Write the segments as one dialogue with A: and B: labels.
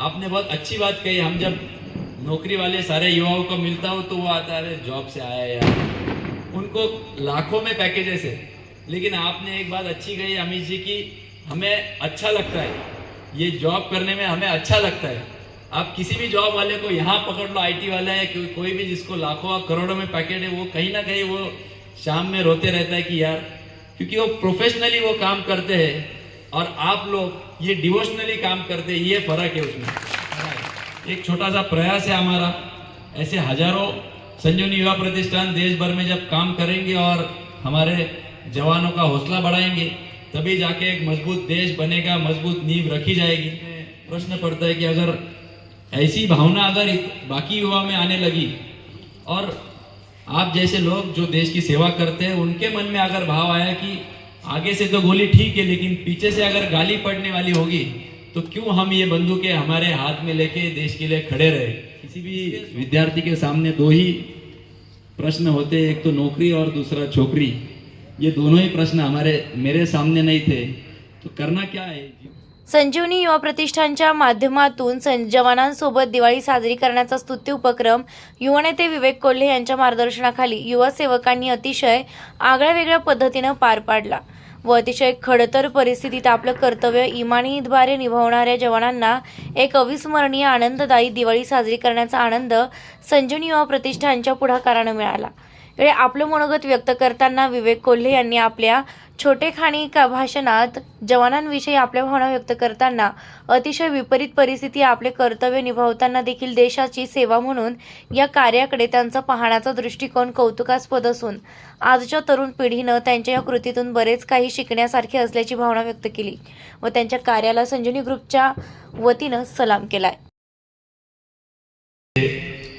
A: आपने बहुत अच्छी बात कही। हम जब नौकरी वाले सारे युवाओं को मिलता हूँ तो वो आता है जॉब से आया यार, उनको लाखों में पैकेजेस है। लेकिन आपने एक बात अच्छी कही अमित जी की, हमें अच्छा लगता है ये जॉब करने में, हमें अच्छा लगता है। आप किसी भी जॉब वाले को यहाँ पकड़ लो, आईटी वाला है कोई भी जिसको लाखों और करोड़ों में पैकेट है, वो कहीं ना कहीं वो शाम में रोते रहता है कि यार, क्योंकि वो प्रोफेशनली वो काम करते हैं और आप लोग ये डिवोशनली काम करते हैं, ये फर्क है उसमें। एक छोटा सा प्रयास है हमारा, ऐसे हजारों संजीवनी युवा प्रतिष्ठान देश भर में जब काम करेंगे और हमारे जवानों का हौसला बढ़ाएंगे, तभी जाके एक मजबूत देश बनेगा, मजबूत नींव रखी जाएगी। प्रश्न पड़ता है कि अगर ऐसी भावना अगर बाकी युवा में आने लगी और आप जैसे लोग जो देश की सेवा करते हैं उनके मन में अगर भाव आया कि आगे से तो गोली ठीक है लेकिन पीछे से अगर गाली पड़ने वाली होगी तो क्यों हम ये बंदूकें हमारे हाथ में लेके देश के लिए खड़े रहे। किसी भी विद्यार्थी के सामने दो ही प्रश्न होते हैं, एक तो नौकरी और दूसरा छोकरी। ये दोनों ही प्रश्न मेरे सामने नहीं थे, तो करना क्या है।
B: संजीवनी युवा प्रतिष्ठानच्या माध्यमातून जवानांसोबत दिवाळी साजरी करण्याचा स्तुत्य उपक्रम युवा नेते विवेक कोल्हे यांच्या मार्गदर्शनाखाली युवा सेवकांनी अतिशय आगळ्यावेगळ्या पद्धतीने पार पाडला व अतिशय खडतर परिस्थितीत आपलं कर्तव्य इमानीद्वारे निभावणाऱ्या जवानांना एक अविस्मरणीय आनंददायी दिवाळी साजरी करण्याचा आनंद संजीवनी युवा प्रतिष्ठानच्या पुढाकाराने मिळाला। यावेळी आपलं मनोगत व्यक्त करताना विवेक कोल्हे यांनी आपल्या छोटेखानी भाषणात जवानांविषयी आपल्या भावना व्यक्त करताना अतिशय विपरीत परिस्थिती आपले कर्तव्य निभावताना देखील देशाची सेवा म्हणून या कार्याकडे त्यांचा पाहण्याचा दृष्टिकोन कौतुकास्पद असून आजच्या तरुण पिढीनं त्यांच्या या कृतीतून बरेच काही शिकण्यासारखे असल्याची भावना व्यक्त केली व त्यांच्या कार्याला संजीवनी ग्रुपच्या वतीनं सलाम केलाय।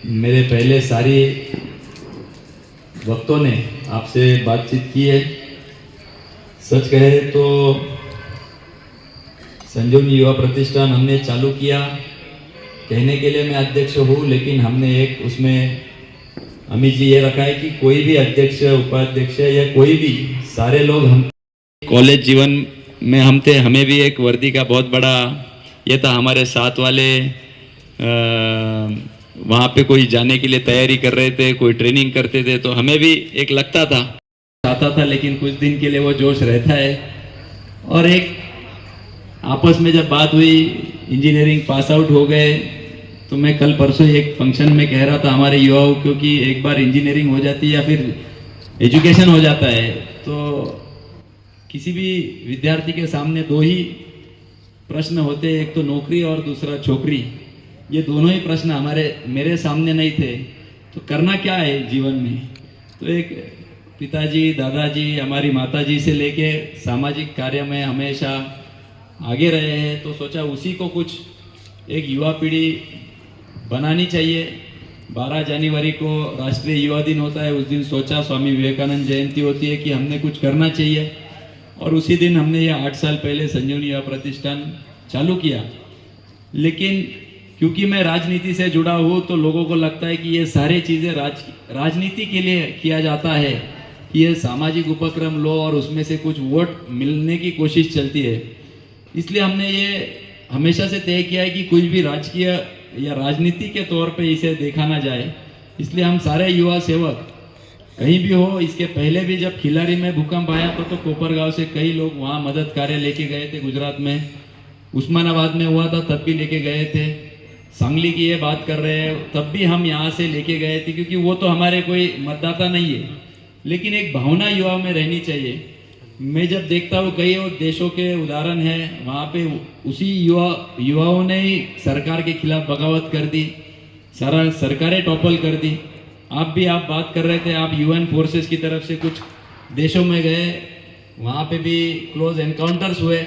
A: मेरे पहले सारी वक्तों ने आपसे बातचीत की है। सच कहे तो संजीवनी युवा प्रतिष्ठान हमने चालू किया, कहने के लिए मैं अध्यक्ष हूँ, लेकिन हमने एक उसमें अमित जी ये रखा है कि कोई भी अध्यक्ष उपाध्यक्ष या कोई भी सारे लोग हम कॉलेज जीवन में हम थे, हमें भी एक वर्दी का बहुत बड़ा ये था। हमारे साथ वाले वहाँ पे कोई जाने के लिए तैयारी कर रहे थे, कोई ट्रेनिंग करते थे, तो हमें भी एक लगता था आता था, लेकिन कुछ दिन के लिए वो जोश रहता है। और एक आपस में जब बात हुई, इंजीनियरिंग पास आउट हो गए, तो मैं कल परसों एक फंक्शन में कह रहा था हमारे युवाओं को कि एक बार इंजीनियरिंग हो जाती है या फिर एजुकेशन हो जाता है तो किसी भी विद्यार्थी के सामने दो ही प्रश्न होते हैं, एक तो नौकरी और दूसरा छोकरी। ये दोनों ही प्रश्न मेरे सामने नहीं थे, तो करना क्या है जीवन में। तो एक पिताजी, दादाजी, हमारी माताजी से लेके सामाजिक कार्य में हमेशा आगे रहे हैं, तो सोचा उसी को कुछ एक युवा पीढ़ी बनानी चाहिए। 12 जनवरी को राष्ट्रीय युवा दिन होता है, उस दिन सोचा स्वामी विवेकानंद जयंती होती है कि हमने कुछ करना चाहिए, और उसी दिन हमने ये 8 साल पहले संजीवनी युवा प्रतिष्ठान चालू किया। लेकिन क्योंकि मैं राजनीति से जुड़ा हूँ तो लोगों को लगता है कि ये सारी चीज़ें राजनीति के लिए किया जाता है, ये सामाजिक उपक्रम लो और उसमें से कुछ वोट मिलने की कोशिश चलती है। इसलिए हमने ये हमेशा से तय किया है कि कुछ भी राजकीय या राजनीति के तौर पे इसे देखा ना जाए। इसलिए हम सारे युवा सेवक कहीं भी हो, इसके पहले भी जब खिलाड़ी में भूकंप आया तो कोपरगांव से कई लोग वहाँ मदद कार्य लेके गए थे, गुजरात में उस्मानाबाद में हुआ था तब भी लेके गए थे, सांगली की ये बात कर रहे हैं तब भी हम यहाँ से लेके गए थे, क्योंकि वो तो हमारे कोई मतदाता नहीं है, लेकिन एक भावना युवा में रहनी चाहिए। मैं जब देखता हूँ कई और देशों के उदाहरण हैं, वहाँ पे उसी युवाओं ने ही सरकार के खिलाफ बगावत कर दी, सारा सरकारें टॉपल कर दी। आप बात कर रहे थे, आप यूएन फोर्सेस की तरफ से कुछ देशों में गए, वहाँ पे भी क्लोज एनकाउंटर्स हुए,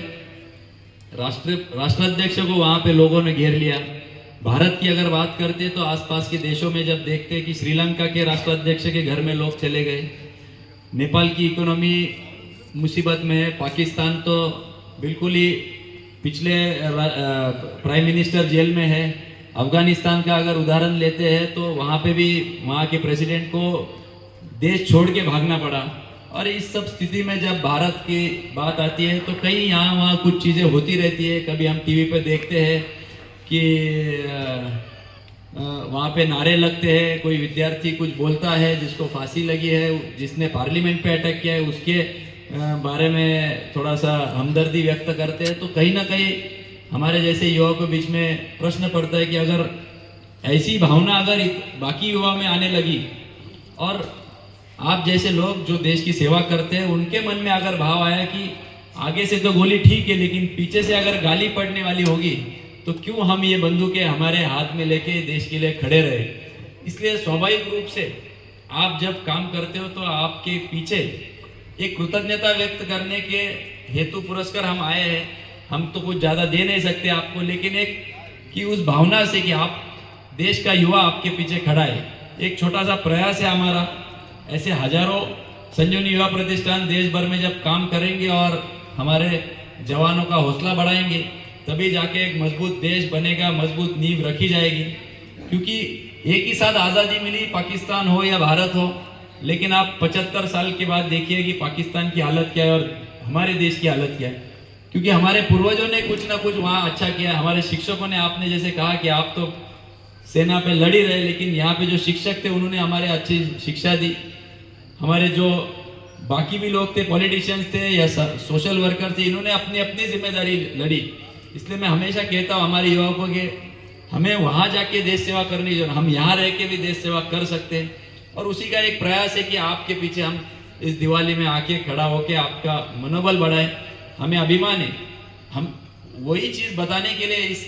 A: राष्ट्राध्यक्ष को वहाँ पे लोगों ने घेर लिया। भारत की अगर बात करते तो आसपास के देशों में जब देखते कि श्रीलंका के राष्ट्राध्यक्ष के घर में लोग चले गए, नेपाल की इकोनॉमी मुसीबत में है, पाकिस्तान तो बिल्कुल ही पिछले प्राइम मिनिस्टर जेल में है, अफगानिस्तान का अगर उदाहरण लेते हैं तो वहाँ पे भी वहाँ के प्रेसिडेंट को देश छोड़ के भागना पड़ा। और इस सब स्थिति में जब भारत की बात आती है तो कहीं यहाँ वहाँ कुछ चीज़ें होती रहती है, कभी हम टीवी पे देखते हैं कि वहाँ पे नारे लगते हैं, कोई विद्यार्थी कुछ बोलता है जिसको फांसी लगी है, जिसने पार्लियामेंट पे अटैक किया है उसके बारे में थोड़ा सा हमदर्दी व्यक्त करते हैं, तो कहीं ना कहीं हमारे जैसे युवाओं के बीच में प्रश्न पड़ता है कि अगर ऐसी भावना अगर बाकी युवा में आने लगी और आप जैसे लोग जो देश की सेवा करते हैं उनके मन में अगर भाव आया कि आगे से तो गोली ठीक है लेकिन पीछे से अगर गाली पड़ने वाली होगी तो क्यों हम ये बंदूकें हमारे हाथ में लेके देश के लिए खड़े रहे। इसलिए स्वाभाविक रूप से आप जब काम करते हो तो आपके पीछे एक कृतज्ञता व्यक्त करने के हेतु पुरस्कार हम आए हैं। हम तो कुछ ज़्यादा दे नहीं सकते आपको, लेकिन एक कि उस भावना से कि आप देश का युवा आपके पीछे खड़ा है, एक छोटा सा प्रयास है हमारा। ऐसे हजारों संजीवनी युवा प्रतिष्ठान देश भर में जब काम करेंगे और हमारे जवानों का हौसला बढ़ाएंगे तभी जाके एक मजबूत देश बनेगा, मजबूत नींव रखी जाएगी। क्योंकि एक ही साथ आज़ादी मिली, पाकिस्तान हो या भारत हो, लेकिन आप 75 साल के बाद देखिए कि पाकिस्तान की हालत क्या है और हमारे देश की हालत क्या है। क्योंकि हमारे पूर्वजों ने कुछ ना कुछ वहाँ अच्छा किया, हमारे शिक्षकों ने, आपने जैसे कहा कि आप तो सेना पे लड़ ही रहे, लेकिन यहाँ पे जो शिक्षक थे उन्होंने हमारे अच्छी शिक्षा दी। हमारे जो बाकी भी लोग थे, पॉलिटिशियंस थे या सोशल वर्कर थे, इन्होंने अपनी अपनी जिम्मेदारी लड़ी। इसलिए मैं हमेशा कहता हूँ हमारे युवाओं को कि हमें वहाँ जाके देश सेवा करनी जो हम यहाँ रह के भी देश सेवा कर सकते हैं। और उसी का एक प्रयास है कि आपके पीछे हम इस दिवाली में आके खड़ा होके आपका मनोबल बढ़ाएं। हमें अभिमान है, हम वही चीज़ बताने के लिए इस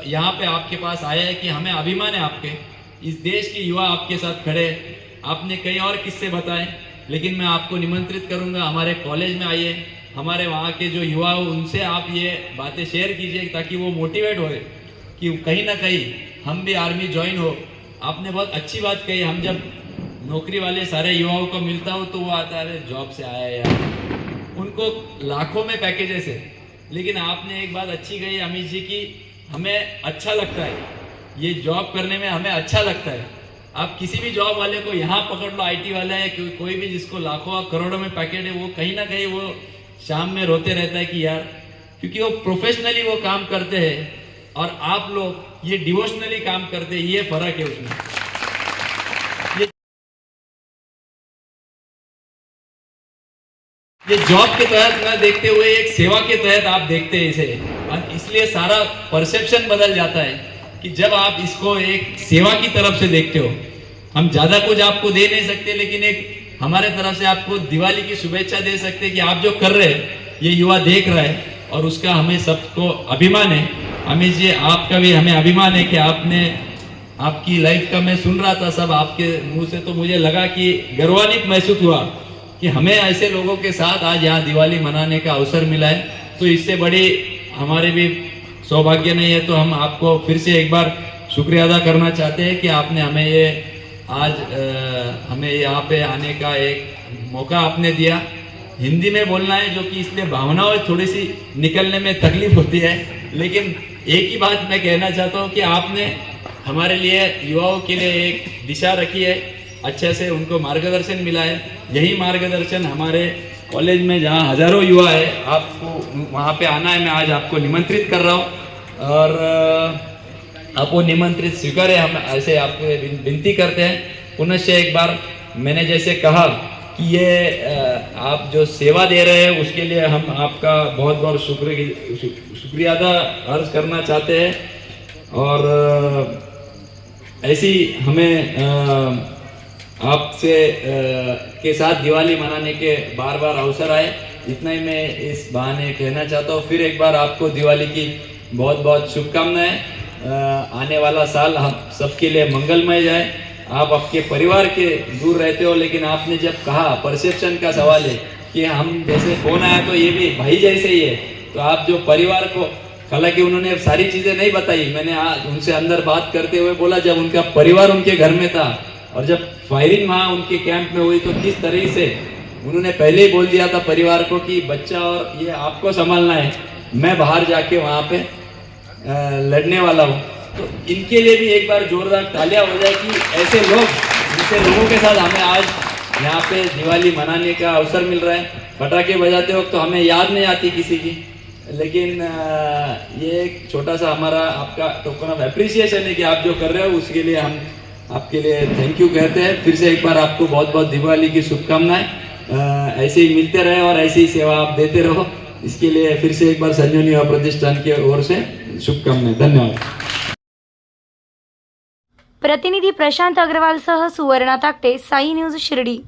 A: यहाँ पे आपके पास आया है कि हमें अभिमान है आपके, इस देश के युवा आपके साथ खड़े। आपने कई और किस्से बताए, लेकिन मैं आपको निमंत्रित करूंगा हमारे कॉलेज में आइए, हमारे वहाँ के जो युवा हो उनसे आप ये बातें शेयर कीजिए ताकि वो मोटिवेट हो कि कहीं ना कहीं हम भी आर्मी ज्वाइन हो। आपने बहुत अच्छी बात कही, हम जब नौकरी वाले सारे युवाओं को मिलता हो तो वो आता है जॉब से आया यार, उनको लाखों में पैकेजेस है। लेकिन आपने एक बात अच्छी कही अमित जी की, हमें अच्छा लगता है ये जॉब करने में, हमें अच्छा लगता है। आप किसी भी जॉब वाले को यहाँ पकड़ लो, आईटी वाला है कोई भी जिसको लाखों और करोड़ों में पैकेट है, वो कहीं ना कहीं वो शाम में रोते रहता है कि यार, क्योंकि वो प्रोफेशनली वो काम करते हैं और आप लोग ये डिवोशनली काम करते हैं, ये फर्क है उसमें। ये जॉब के तहत न देखते हुए एक सेवा के तहत आप देखते हैं इसे, और इसलिए सारा परसेप्शन बदल जाता है कि जब आप इसको एक सेवा की तरफ से देखते हो। हम ज्यादा कुछ आपको दे नहीं सकते, लेकिन एक हमारे तरफ से आपको दिवाली की शुभेच्छा दे सकते हैं कि आप जो कर रहे हैं ये युवा देख रहा है और उसका हमें सबको अभिमान है। अमित जी, आपका भी हमें अभिमान है कि आपने, आपकी लाइफ का मैं सुन रहा था सब आपके मुंह से, तो मुझे लगा कि गर्वान्वित महसूस हुआ कि हमें ऐसे लोगों के साथ आज यहाँ दिवाली मनाने का अवसर मिला है। तो इससे बड़ी हमारे भी सौभाग्य नहीं है। तो हम आपको फिर से एक बार शुक्रिया अदा करना चाहते हैं कि आपने हमें ये आज हमें यहाँ पे आने का एक मौका आपने दिया। हिंदी में बोलना है जो कि इसलिए भावनाओं थोड़ी सी निकलने में तकलीफ होती है, लेकिन एक ही बात मैं कहना चाहता हूँ कि आपने हमारे लिए युवाओं के लिए एक दिशा रखी है, अच्छे से उनको मार्गदर्शन मिला है। यही मार्गदर्शन हमारे कॉलेज में जहाँ हजारों युवा है, आपको वहाँ पे आना है। मैं आज आपको निमंत्रित कर रहा हूँ और आप वो निमंत्रित स्वीकारें। हम ऐसे आपको विनती करते हैं पुनश्च एक बार। मैंने जैसे कहा कि ये आप जो सेवा दे रहे हैं उसके लिए हम आपका बहुत बहुत शुक्रिया अदा अर्ज करना चाहते हैं। और ऐसी हमें आपसे के साथ दिवाली मनाने के बार बार अवसर आए, इतना ही मैं इस बहाने कहना चाहता हूँ। फिर एक बार आपको दिवाली की बहुत बहुत शुभकामनाएं। आने वाला साल हम सबके लिए मंगलमय जाए। आप आपके परिवार के दूर रहते हो, लेकिन आपने जब कहा परसेप्शन का सवाल है कि हम जैसे फोन आया तो ये भी भाई जैसे ही है, तो आप जो परिवार को, हालांकि उन्होंने सारी चीजें नहीं बताई, मैंने आज उनसे अंदर बात करते हुए बोला जब उनका परिवार उनके घर में था और जब फायरिंग वहाँ उनके कैंप में हुई तो किस तरह से उन्होंने पहले ही बोल दिया था परिवार को कि बच्चा और ये आपको संभालना है, मैं बाहर जाके वहाँ पे लड़ने वाला हूँ। तो इनके लिए भी एक बार जोरदार तालियां हो जाए कि ऐसे लोगों के साथ हमें आज यहाँ पे दिवाली मनाने का अवसर मिल रहा है। पटाखे बजाते वक्त तो हमें याद नहीं आती किसी की, लेकिन ये एक छोटा सा हमारा आपका टोकन ऑफ अप्रिसिएशन है कि आप जो कर रहे हो उसके लिए हम आपके लिए थैंक यू कहते हैं। फिर से एक बार आपको बहुत बहुत दिवाली की शुभकामनाएं। ऐसे ही मिलते रहे और ऐसी ही सेवा आप देते रहो, इसके लिए फिर से एक बार संजीवनी युवा प्रतिष्ठान की ओर से शुभकामनाएं। धन्यवाद।
B: प्रतिनिधी प्रशांत अग्रवाल सह सुवर्णा ताकटे, साई न्यूज शिर्डी।